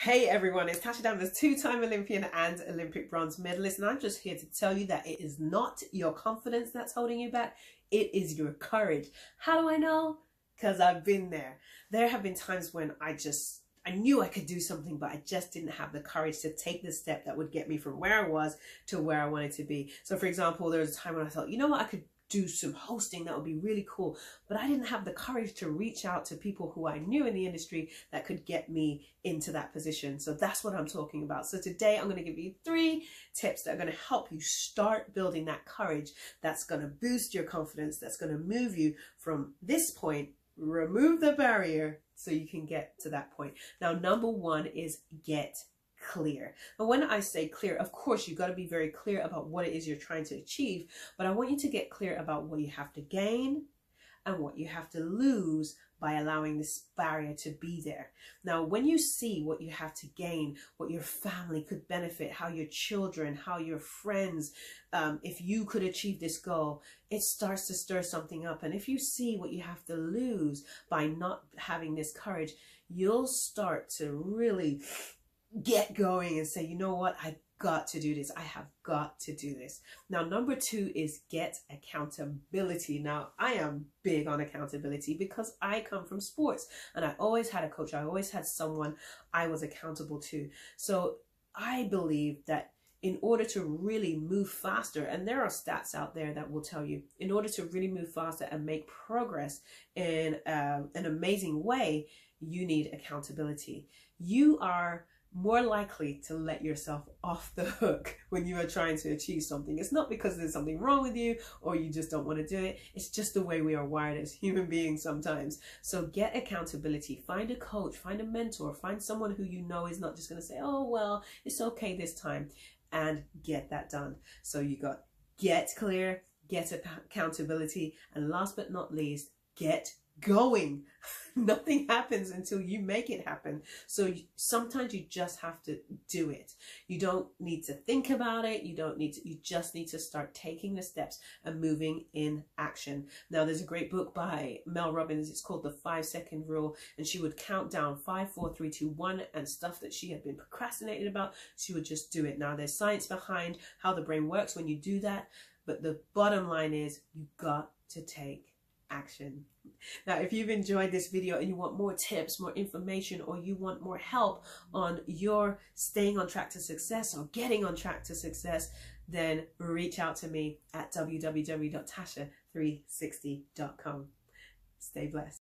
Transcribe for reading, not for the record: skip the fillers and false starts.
Hey everyone, it's Tasha Danvers, two-time Olympian and Olympic bronze medalist, and I'm just here to tell you that it is not your confidence that's holding you back, it is your courage. How do I know? Because I've been there. There have been times when I knew I could do something, but I just didn't have the courage to take the step that would get me from where I was to where I wanted to be. So for example, there was a time when I thought, you know what, I could do some hosting, that would be really cool, but I didn't have the courage to reach out to people who I knew in the industry that could get me into that position. So that's what I'm talking about. So today I'm going to give you 3 tips that are going to help you start building that courage, that's going to boost your confidence, that's going to move you from this point, remove the barrier so you can get to that point. Now, number 1 is get clear. And when I say clear, of course, you've got to be very clear about what it is you're trying to achieve, but I want you to get clear about what you have to gain and what you have to lose by allowing this barrier to be there. Now, when you see what you have to gain, what your family could benefit, how your children, how your friends, if you could achieve this goal, it starts to stir something up. And if you see what you have to lose by not having this courage, you'll start to really get going and say, you know what, I've got to do this. I have got to do this. Now, number 2 is get accountability. Now, I am big on accountability because I come from sports and I always had a coach. I always had someone I was accountable to. So I believe that in order to really move faster, and there are stats out there that will tell you, in order to really move faster and make progress in an amazing way, you need accountability. You are more likely to let yourself off the hook when you are trying to achieve something. It's not because there's something wrong with you or you just don't want to do it. It's just the way we are wired as human beings sometimes. So get accountability. Find a coach, find a mentor, find someone who you know is not just going to say, oh, well, it's okay this time, and get that done. So you got get clear, get accountability, and last but not least, get going. Nothing happens until you make it happen. So sometimes you just have to do it. You don't need to think about it. You just need to start taking the steps and moving in action. Now, there's a great book by Mel Robbins. It's called The 5-Second Rule. And she would count down 5, 4, 3, 2, 1, and stuff that she had been procrastinating about, she would just do it. Now, there's science behind how the brain works when you do that. But the bottom line is you got to take action. Now, if you've enjoyed this video and you want more tips, more information, or you want more help on your staying on track to success or getting on track to success, then reach out to me at www.tasha360.com. Stay blessed.